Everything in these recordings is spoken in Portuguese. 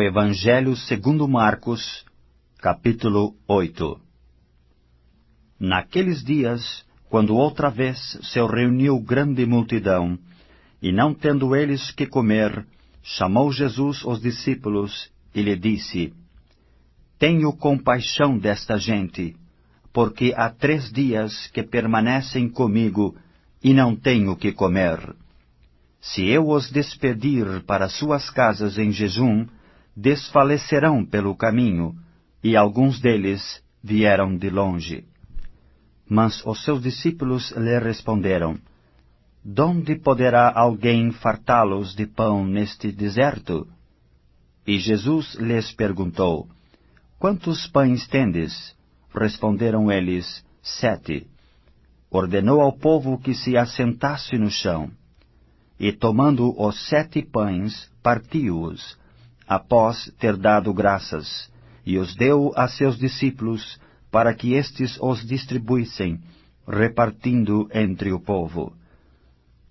Evangelho segundo Marcos, capítulo 8. Naqueles dias, quando outra vez se reuniu grande multidão, e não tendo eles que comer, chamou Jesus os discípulos e lhe disse: Tenho compaixão desta gente, porque há 3 dias que permanecem comigo e não tenho que comer. Se eu os despedir para suas casas em jejum, desfalecerão pelo caminho, e alguns deles vieram de longe. Mas os seus discípulos lhe responderam: Donde poderá alguém fartá-los de pão neste deserto? E Jesus lhes perguntou: Quantos pães tendes? Responderam eles: 7. Ordenou ao povo que se assentasse no chão. E tomando os 7 pães, partiu-os, após ter dado graças, e os deu a seus discípulos, para que estes os distribuíssem, repartindo entre o povo.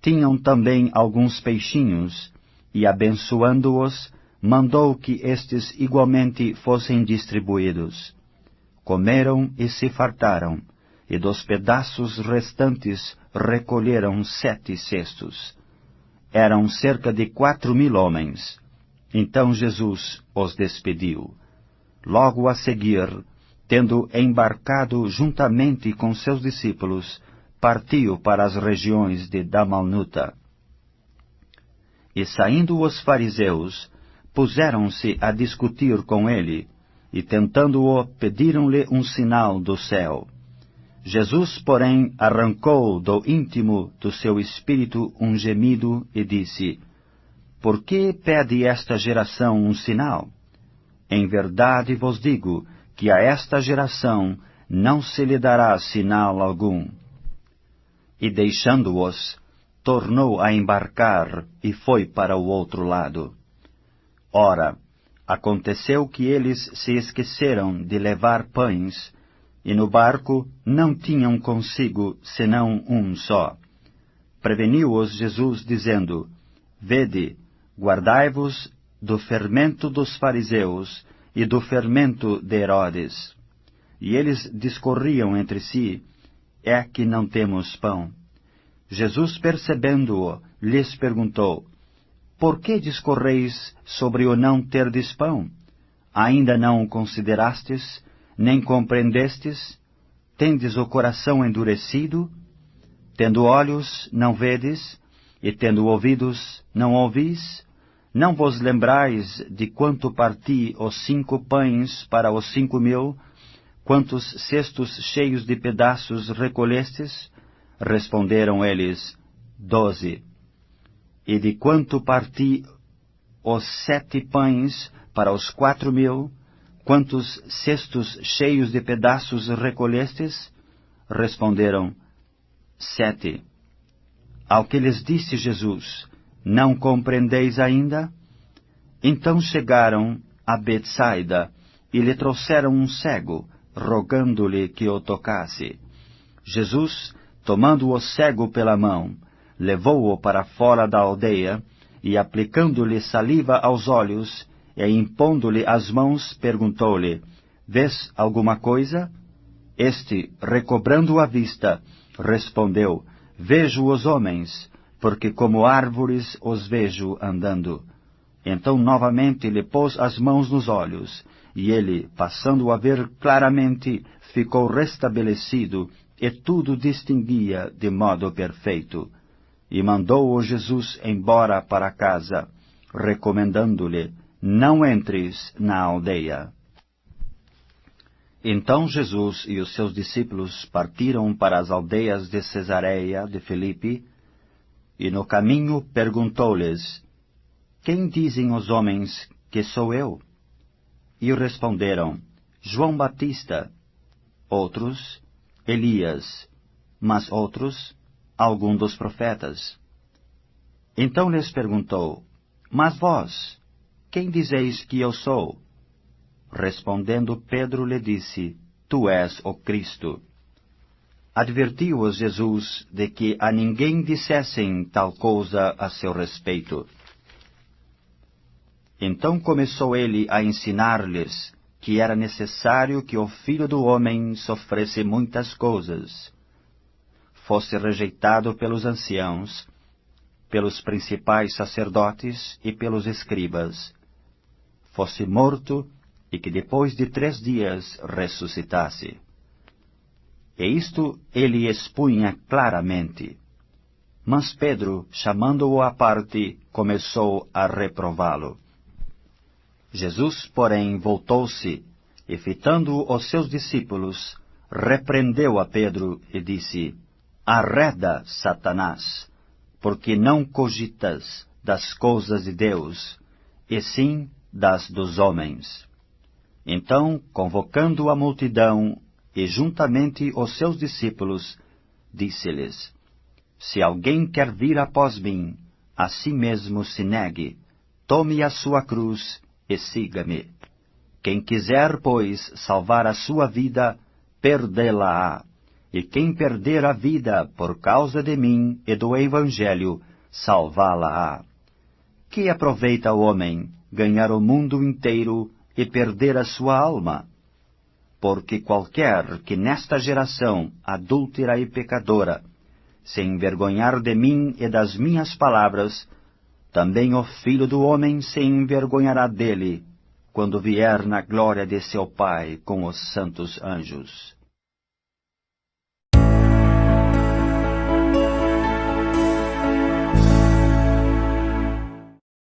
Tinham também alguns peixinhos, e abençoando-os, mandou que estes igualmente fossem distribuídos. Comeram e se fartaram, e dos pedaços restantes recolheram 7 cestos. Eram cerca de 4.000 homens. Então Jesus os despediu. Logo a seguir, tendo embarcado juntamente com seus discípulos, partiu para as regiões de Dalmanuta. E saindo os fariseus, puseram-se a discutir com ele, e tentando-o, pediram-lhe um sinal do céu. Jesus, porém, arrancou do íntimo do seu espírito um gemido e disse: Por que pede esta geração um sinal? Em verdade vos digo que a esta geração não se lhe dará sinal algum. E deixando-os, tornou a embarcar e foi para o outro lado. Ora, aconteceu que eles se esqueceram de levar pães, e no barco não tinham consigo senão um só. Preveniu-os Jesus, dizendo: Vede, guardai-vos do fermento dos fariseus e do fermento de Herodes. E eles discorriam entre si: É que não temos pão. Jesus, percebendo-o, lhes perguntou: Por que discorreis sobre o não terdes pão? Ainda não o considerastes, nem compreendestes? Tendes o coração endurecido? Tendo olhos, não vedes? E tendo ouvidos, não ouvis? Não vos lembrais de quanto parti os 5 pães para os 5.000? Quantos cestos cheios de pedaços recolhestes? Responderam eles: 12. E de quanto parti os 7 pães para os 4.000? Quantos cestos cheios de pedaços recolhestes? Responderam: 7. Ao que lhes disse Jesus: Não compreendeis ainda? Então chegaram a Betsaida e lhe trouxeram um cego, rogando-lhe que o tocasse. Jesus, tomando o cego pela mão, levou-o para fora da aldeia, e aplicando-lhe saliva aos olhos, e impondo-lhe as mãos, perguntou-lhe: Vês alguma coisa? Este, recobrando a vista, respondeu: Vejo os homens, porque como árvores os vejo andando. Então novamente lhe pôs as mãos nos olhos, e ele, passando a ver claramente, ficou restabelecido, e tudo distinguia de modo perfeito. E mandou-o Jesus embora para casa, recomendando-lhe: Não entres na aldeia. Então Jesus e os seus discípulos partiram para as aldeias de Cesareia de Filipe, e no caminho perguntou-lhes: Quem dizem os homens que sou eu? E responderam: João Batista. Outros: Elias. Mas outros: algum dos profetas. Então lhes perguntou: Mas vós, quem dizeis que eu sou? Respondendo Pedro lhe disse: Tu és o Cristo. Advertiu-os Jesus de que a ninguém dissessem tal coisa a seu respeito. Então começou ele a ensinar-lhes que era necessário que o Filho do Homem sofresse muitas coisas, fosse rejeitado pelos anciãos, pelos principais sacerdotes e pelos escribas, fosse morto e que depois de 3 dias ressuscitasse. E isto ele expunha claramente. Mas Pedro, chamando-o à parte, começou a reprová-lo. Jesus, porém, voltou-se e, fitando os seus discípulos, repreendeu a Pedro e disse: Arreda, Satanás, porque não cogitas das coisas de Deus, e sim das dos homens. Então, convocando a multidão e juntamente os seus discípulos, disse-lhes: Se alguém quer vir após mim, a si mesmo se negue, tome a sua cruz e siga-me. Quem quiser, pois, salvar a sua vida, perdê-la-á. E quem perder a vida por causa de mim e do Evangelho, salvá-la-á. Que aproveita o homem ganhar o mundo inteiro e perder a sua alma? Porque qualquer que nesta geração adúltera e pecadora se envergonhar de mim e das minhas palavras, também o Filho do Homem se envergonhará dele, quando vier na glória de seu Pai com os santos anjos.